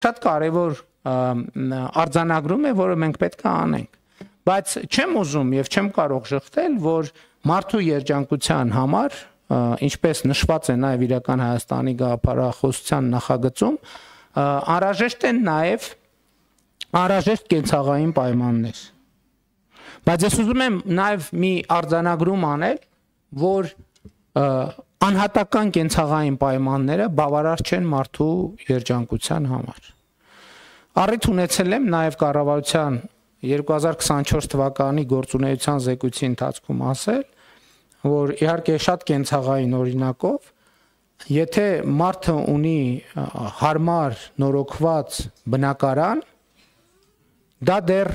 շատ կարևոր արձանագրում է, որը մենք պետք է անենք, բայց չեմ ուզում եւ չեմ կարող շղթել, որ մարդու երջանկության համար, ինչպես նշված է նաեւ իրական Հայաստանի գաղափարախոսության նախագծում, անհրաժեշտ են նաեւ անհրաժեշտ կենցաղային պայմաններ։ Բայց ես ուզում եմ նաեւ մի արձանագրում անել, որ անհատական կենցաղային պայմանները բավարար չեն մարդու երջանկության համար։ Առիթ ունեցել եմ նաև կառավարության 2024 թվականի գործունեության զեկույցի ընթացքում ասել, որ իհարկե շատ կենցաղային օրինակով, եթե մարդը ունի հարմար նորոգված բնակարան, դա դեռ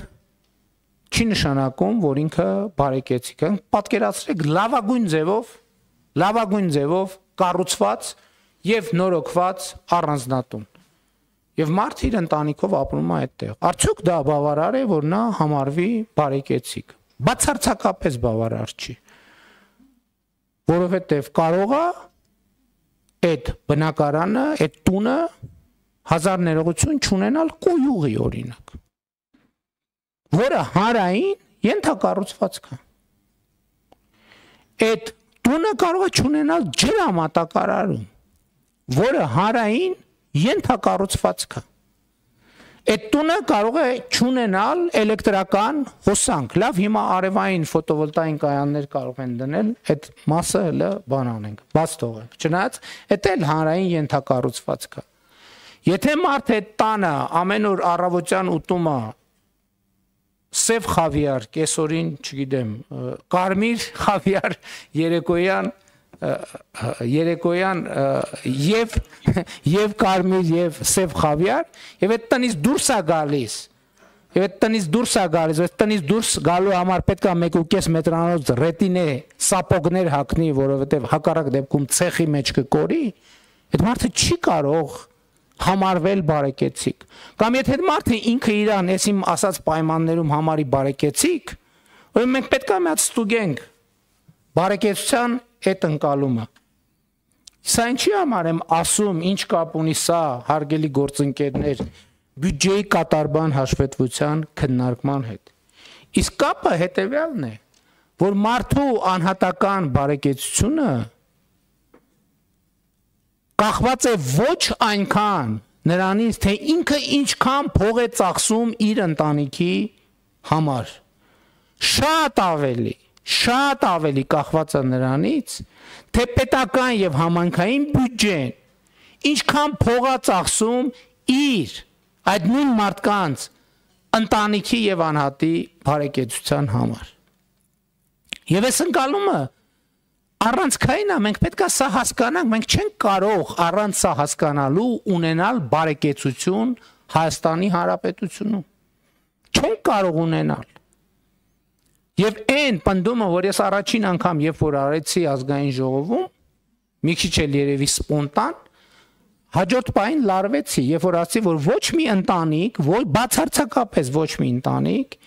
չի նշանակում, որ ինքը բարեկեցիկ է։ Պատկերացրեք լավագույն ձևով կառուցված եւ նորոգված առանձնատուն։ Եվ մարդը իր ընտանիքով ապրում է այդտեղ։ Արդյոք դա բավարար է, որ նա համարվի բարեկեցիկ։ Բացարձակապես բավարար չի։ Որովհետեւ կարող է այդ բնակարանը, այդ տունը հազար ներողություն չունենալ կոյուղի օրինակ, որը հանրային ենթակառուցվածք է։ Այդ տունը կարող է չունենալ ջրամատակարարում, որը հանրային ենթակառուցվածք է։ Այդ տունը կարող է չունենալ էլեկտրական հոսանք։ Լավ, հիմա արևային ֆոտովոլտային կայաններ կարող են դնել, այդ մասը հələ բան անենք, բաց թողենք։ Չնայած այդ էլ հանրային ենթակառուցվածք է։ Եթե մարդը այդ տանը ամեն օր առավոտյան ուտումը սև խավիար, կեսօրին, չգիտեմ, կարմիր խավիար, երեկոյան եւ կարմիր եւ սև խավիար, եւ այդ տնից դուրս է գալիս։ Եվ այդ տնից դուրս գալու համար պետք է 1.5 մետրանոց ռետինե սապոգներ հագնի, որովհետեւ հակառակ դեպքում ցեխի մեջ կկորի, այդ մարդը չի կարող համարվել բարեկեցիկ։ Կամ եթե մարդը ինքը իրան էս իմ ասած պայմաններում համարի բարեկեցիկ, ուրեմն մենք պետք է մի հատ ստուգենք բարեկեցության այդ ընկալումը։ Սա ինչի համար եմ ասում, ինչ կապ ունի սա, հարգելի գործընկերներ, բյուջեի կատարման հաշվետվության քննարկման հետ։ Իսկ կապը հետևյալն է, որ մարդու անհատական բարեկեցությունը կախված է ոչ այնքան նրանից, թե ինքը ինչքան փող է ծախսում իր ընտանիքի համար, շատ ավելի կախված է նրանից, թե պետական եւ համայնքային բյուջեն ինչքան փող է ծախսում իր այդ նույն մարդկանց ընտանիքի եւ անհատի բարեկեցության համար։ Եվ այս ընկալումը առանցքային է, մենք պետք է սա հասկանանք, մենք չենք կարող առանց սա հասկանալու ունենալ բարեկեցություն Հայաստանի Հանրապետությունում։ Չենք կարող ունենալ։ Եվ այն պնդումը, որ ես առաջին անգամ, երբ որ արեցի ազգային ժողովում, մի քիչ էլ երևի սպոնտան, հաջորդ պահին լարվեցի, երբ որ ասացի, որ ոչ մի ընտանիք, բացարձակապես ոչ մի ընտանիք,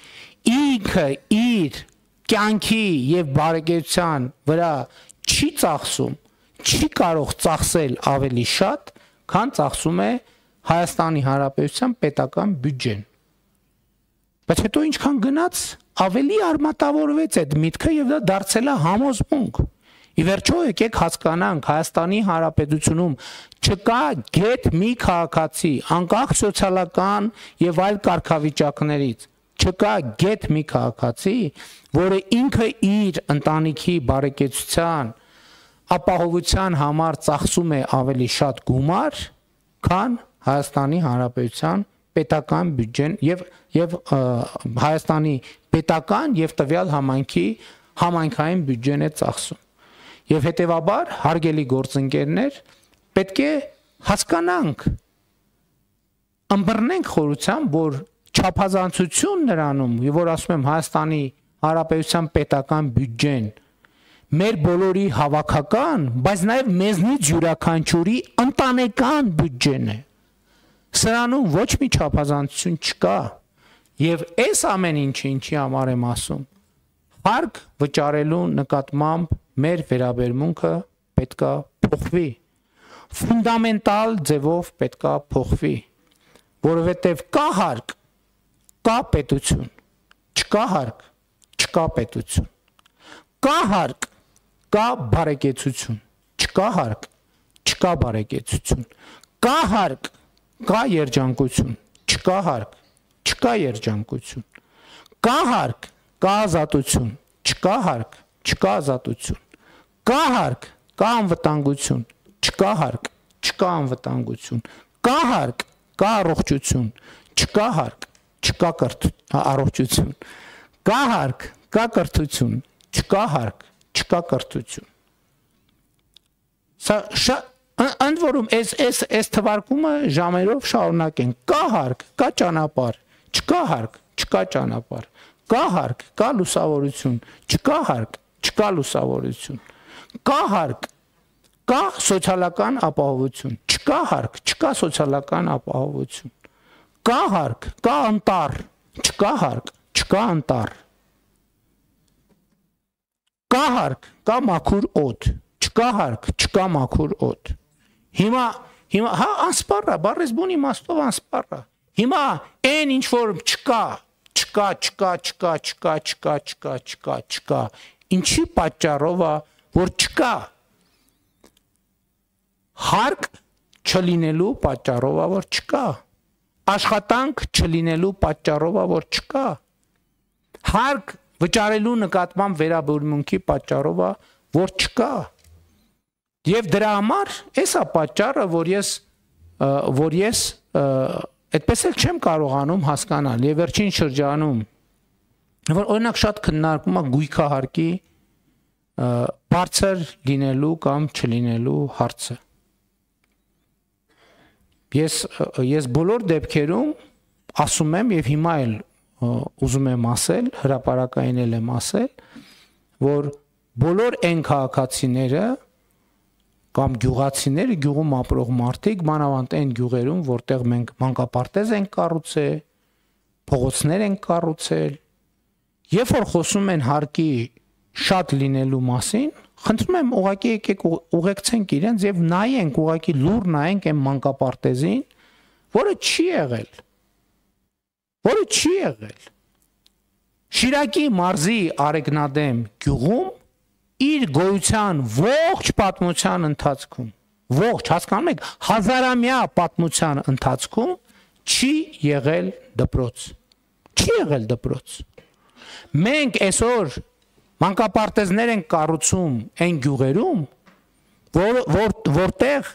ինքը իր կյանքի եւ բարեկեցության վրա չի ծախսում, չի կարող ծախսել ավելի շատ, քան ծախսում է Հայաստանի Հանրապետության պետական բյուջեն։ Բայց հետո ինչքան գնաց, ավելի արմատավորվեց այդ միտքը եւ դա դարձել է համոզմունք։ Ի վերջո եկեք հասկանանք, Հայաստանի Հանրապետությունում չկա գեթ մի քաղաքացի, անկախ սոցիալական եւ այլ կարգավիճակներից, չկա գեթ մի քաղաքացի, որը ինքը իր ընտանիքի բարեկեցության ապահովության համար ծախսում է ավելի շատ գումար, քան Հայաստանի Հանրապետության պետական բյուջեն եւ Հայաստանի պետական եւ տվյալ համայնքի համայնքային բյուջեն է ծախսում։ Եվ հետեւաբար, հարգելի գործընկերներ, պետք է հասկանանք, ըմբռնենք խորությամբ, որ չափազանցություն նրանում, եւ որ ասում եմ Հայաստանի Հանրապետության պետական բյուջեն մեր բոլորի հավաքական, բայց նաեւ մեզնից յուրաքանչյուրի ընտանեկան բյուջեն է։ Սրանում ոչ մի չափազանցություն չկա, եւ այս ամեն ինչի համար եմ ասում, հարկ վճարելու նկատմամբ մեր վերաբերմունքը պետքա փոխվի, ֆունդամենտալ ձևով պետքա փոխվի։ որովհետև կա հարկ, կա պետություն, չկա հարկ, չկա պետություն, կա հարկ, կա բարեկեցություն, չկա հարկ, չկա բարեկեցություն, կա հարկ, կա երջանկություն, չկա հարկ, չկա երջանկություն, կա հարկ, կա ազատություն, չկա հարկ, չկա ազատություն, կա հարկ, կա անվտանգություն, չկա հարկ, չկա անվտանգություն, կա հարկ, կա առողջություն, չկա հարկ, չկա առողջություն, կա հարկ, կա կրթություն, չկա հարկ, չկա կրթություն։ Սա ընդ որում այս թվարկումը ժամերով շարունակեն, կա հարկ, կա ճանապարհ, չկա հարկ, չկա ճանապարհ, կա հարկ, կա լուսավորություն, չկա հարկ, չկա լուսավորություն, կա հարկ, կա սոցիալական ապահովություն, չկա հարկ, չկա սոցիալական ապահովություն, կա հարկ, կա անտառ, չկա հարկ, չկա անտառ, կա հարկ, կա մաքուր օդ, չկա հարկ, չկա մաքուր օդ։ Հիմա հա անսպառ է, բառես բուն իմաստով անսպառ է։ Հիմա այն ինչ որ չկա, ինչի պատճառով է, որ չկա, հարկ չլինելու պատճառով է, որ չկա, աշխատանք չլինելու պատճառով է, որ չկա, հարկ վճարելու նկատմամբ վերաբերմունքի պատճառով է, որ չկա։ Եվ դրա համար էս է պատճառը, որ ես այդպես էլ չեմ կարողանում հասկանալ եւ վերջին շրջանում, որ օրինակ շատ քննարկում է գույքահարկի բարձր լինելու կամ չլինելու հարցը։ Ես բոլոր դեպքերում ասում եմ եւ հիմա էլ ուզում եմ ասել, հրապարակային էլ եմ ասել, որ բոլոր այն քաղաքացիները կամ գյուղացիները, գյուղում ապրող մարդիկ, մանավանդ այն գյուղերում, որտեղ մենք մանկապարտեզ ենք կառուցել, փողոցներ ենք կառուցել, երբ որ խոսում են հարկի շատ լինելու մասին, խնդրում եմ ուղղակի եկեք ուղեկցենք իրենց եւ նայենք, ուղղակի լուր նայենք այն մանկապարտեզին, որը չի եղել։ Շիրակի մարզի Արեգնադեմ գյուղում իր գոյության ողջ պատմության ընթացքում, ողջ, հասկանում եք, հազարամյա պատմության ընթացքում չի եղել դպրոց։ Չի եղել դպրոց։ Մենք այսօր մանկապարտեզներ ենք կառուցում այն գյուղերում, որտեղ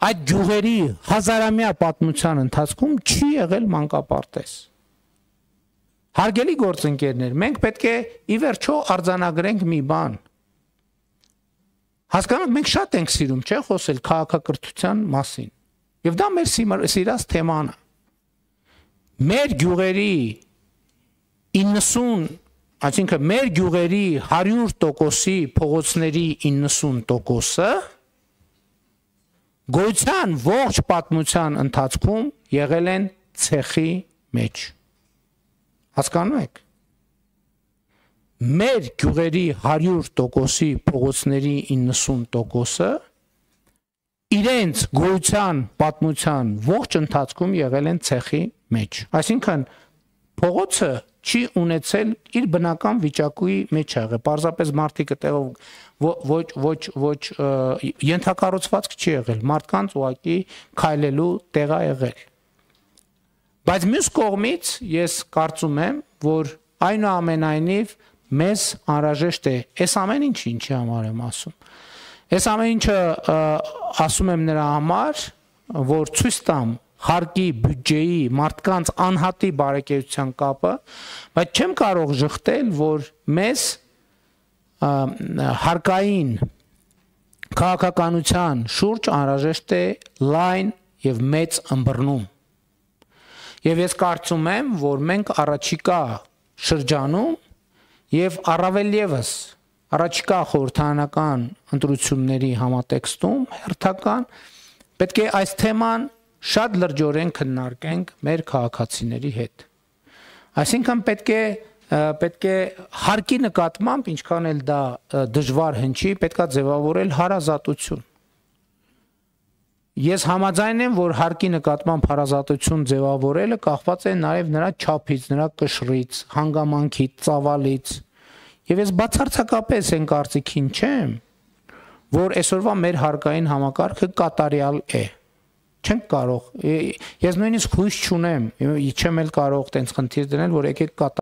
այդ գյուղերի հազարամյա պատմության ընթացքում չի եղել մանկապարտեզ։ Հարգելի գործընկերներ, մենք պետք է ի վերջո արձանագրենք մի բան։ Հասկանում, մենք շատ ենք սիրում, չէ՞, խոսել քաղաքակրթության մասին։ Եվ դա մեր սիրած թեման է։ Մեր գյուղերի 90, այսինքն մեր գյուղերի 100%-ի փողոցների 90%-ը գոյության ողջ պատմության ընթացքում եղել են ցեխի մեջ։ Հասկանում եք։ Մեր գյուղերի 100%-ի փողոցների 90%-ը իրենց գոյության պատմության ողջ ընթացքում եղել են ցեխի մեջ։ Այսինքն փողոցը չի ունեցել իր բնական վիճակի մեջ եղել։ Պարզապես մարդիկ այդտեղով ոչ ենթակառուցվածք չի եղել, մարդկանց ուղղակի քայլելու տեղ է եղել։ Բայց մյուս կողմից ես կարծում եմ, որ այնուամենայնիվ մեզ անհրաժեշտ է այս ամեն ինչը ինչի համար եմ ասում։ Այս ամեն ինչը ասում եմ նրա համար, որ ցույց տամ հարկի, բյուջեի, մարդկանց անհատի բարեկեցության կապը, բայց չեմ կարող ժխտել, որ մեզ հարկային քաղաքականության շուրջ անհրաժեշտ է լայն եւ մեծ ըմբռնում։ Եվ ես կարծում եմ, որ մենք առաջիկա շրջանում եւ առավել եւս առաջիկա խորհրդարանական ընտրությունների համատեքստում հերթական պետք է այս թեման շատ լրջորեն քննարկենք մեր քաղաքացիների հետ։ Այսինքն պետք է հարկի նկատմամբ, ինչքան էլ դա դժվար հնչի, պետք է ձևավորել հարազատություն։ Ես համաձայն եմ, որ հարկի նկատմամբ հարազատություն ձևավորելը կախված է նաև նրա չափից, նրա կշռից, հանգամանքից, ծավալից։ Եվ ես բացարձակապես այն կարծիքին չեմ, որ այսօրվա մեր հարկային համակարգը կատարյալ է։ Չենք կարող։ Ես նույնիսկ հույս չունեմ, չեմ էլ կարող տենց խնդիր դնել, որ եկեք